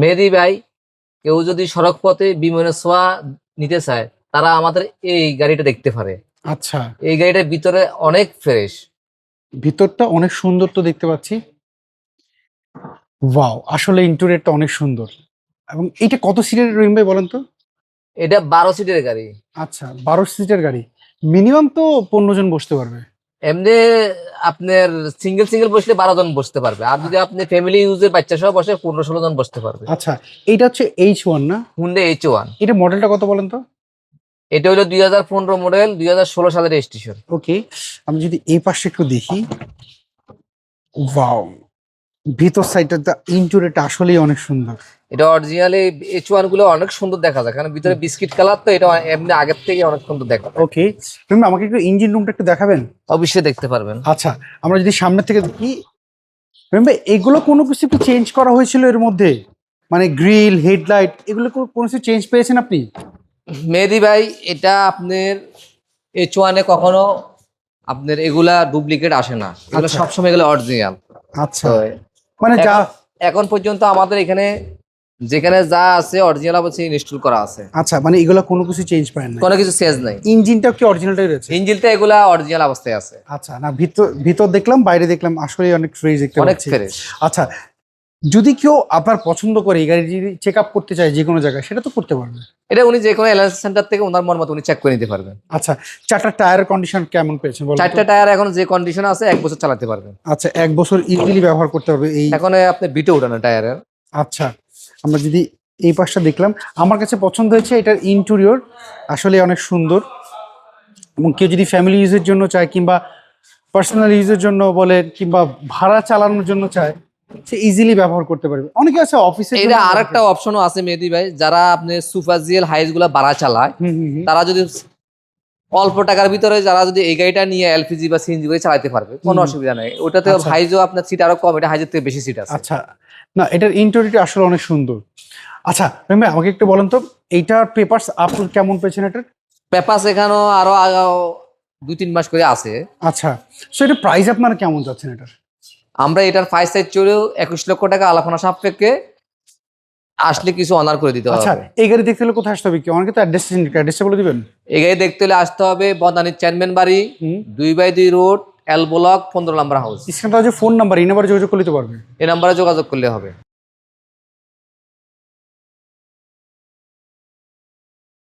মেহেদী ভাই, কেউ যদি সড়ক পথে বিমানের ছোঁয়া নিতে চায়, তারা আমাদের এই গাড়িটা দেখতে পারে। আচ্ছা, এই গাড়িটার ভিতরে অনেক ফ্রেশ। ভিতরটা অনেক সুন্দর তো দেখতে পাচ্ছি। ওয়াও, আসলে ইন্টেরিয়রটা অনেক সুন্দর। এবং এটা কত সিটের রহিম ভাই বলেন তো? এটা 12 সিটের গাড়ি। আচ্ছা, 12 সিটের গাড়ি। মিনিমাম তো 15 জন বসতে পারবে। এমনি আপনার সিঙ্গেল সিঙ্গেল বসলে 12 জন বসতে পারবে, আর যদি আপনি ফ্যামিলি ইউজের বাচ্চা সহ বসে 15-16 জন বসতে পারবে। আচ্ছা, এইটা হচ্ছে H1 না? Honda H1। এটা মডেলটা কত বলেন তো? এটা হলো 2015 মডেল, 2016 সালের রেজিস্ট্রেশন। ওকে, আমি যদি এই পাশে একটু দেখি। ওয়াও, ভিতর সাইডটা ইন্টেরিয়রটা আসলেই অনেক সুন্দর। এটা অরিজিনালি H1 গুলো অনেক সুন্দর দেখা যায়, কারণ ভিতরে বিস্কিট কালার, তো এটা এমনি আগের থেকে অনেক সুন্দর দেখা যায়। ওকে, তুমি আমাকে একটু ইঞ্জিন রুমটা একটু দেখাবেন? অবশ্যই দেখতে পারবেন। আচ্ছা, আমরা যদি সামনে থেকে দেখি, রহিম ভাই এগুলো কোনো কিছু কি চেঞ্জ করা হয়েছিল এর মধ্যে? মানে গ্রিল, হেডলাইট, এগুলো কোনো কিছু চেঞ্জ পেয়েছেন আপনি? মেহেদী ভাই, এটা আপনার H1 এ কখনো আপনার এগুলা ডুপ্লিকেট আসে না, এগুলো আচ্ছা। সবসময় এগুলো অরিজিনাল। আচ্ছা, তো মানে যা। এখন পর্যন্ত আমাদের এখানে যেখানে যা আছে অরিজিনাল অবশ্যই ইনস্টল করা আছে। আচ্ছা, মানে এগুলো কোনো কিছু চেঞ্জ পায় না? কোনো কিছু চেঞ্জ নাই। ইঞ্জিনটাও কি অরিজিনালটাই রয়েছে? ইঞ্জিনটা এগুলা অরিজিনাল অবস্থায় আছে। আচ্ছা, না ভিতর ভিতর দেখলাম, বাইরে দেখলাম, আসলে অনেক ফ্রেশ দেখতে অনেক পাচ্ছি। ফ্রেশ। আচ্ছা, যদি কেউ আপনার পছন্দ করে এই গাড়ি যদি চেক আপ করতে চায় যে কোনো জায়গায়, সেটা তো করতে পারবে? এটা উনি যে কোনো এলআইসি সেন্টার থেকে ওনার মন মতো উনি চেক করে নিতে পারবেন। আচ্ছা, চারটা টায়ারের কন্ডিশন কেমন পেয়েছেন বলুন তো? 4টা টায়ার এখন যে কন্ডিশন আছে 1 বছর চালাতে পারবেন। আচ্ছা, 1 বছর ইজিলি ব্যবহার করতে পারবে এই। এখন আপনি বিটে উঠানো টায়ারের। আচ্ছা, আমরা যদি এই পাশটা দেখলাম, আমার কাছে পছন্দ হয়েছে এটার ইন্টেরিয়র, আসলে অনেক সুন্দর। এবং কেউ যদি ফ্যামিলি ইউজের জন্য চায়, কিংবা পার্সোনাল ইউজের জন্য বলে, কিংবা ভাড়া চালানোর জন্য চায়, সে ইজিলি ব্যবহার করতে পারবে। অনেকে আছে অফিসের এটা জন্য। আরেকটা অপশনও আছে মেহেদী ভাই, যারা আপনি সুপারজিএল হাইস গুলা ভাড়া চালায়, হুম হুম হুম। তারা যদি অল্প টাকার ভিতরে যারা যদি এই গাড়িটা নিয়ে এলপিজি বা সিএনজি করে চালাতে পারবে, কোনো অসুবিধা নেই। ওটাতে আচ্ছা। হাইজও আপনার সিট আরো কম, এটা হাইজের থেকে বেশি সিট আছে। আচ্ছা, না এটার ইন্টেরিয়রটা আসলে অনেক সুন্দর। আচ্ছা রহিম ভাই, আমাকে একটু বলেন তো, এইটার পেপারস আপলোড কেমন পেয়েছেন এটার? পেপারস এখানেও আরো 2-3 মাস করে আছে। আচ্ছা, সো এটা প্রাইস আপনারা কেমন যাচ্ছেন এটার? আমরা এটার 5 সাইজ চলেও 21 লক্ষ টাকা আলাপনা সাপেক্ষে আসলে কিছু অনার করে দিতে আচ্ছা, হবে। এই গাড়ি দেখতে হলে কোথায় আসতে হবে? কি অনেকে তো অ্যাড্রেসটা বলে দিবেন? এই গাড়ি দেখতে হলে আসতে হবে বদানির চেয়ারম্যান বাড়ি, হুম। 2/2 রোড, এল ব্লক, 15 নম্বর হাউস। স্ক্রিনটা যে ফোন নাম্বার, এই নাম্বারে যোগাযোগ করলে তো পারবে। এই নাম্বারে যোগাযোগ করলে হবে।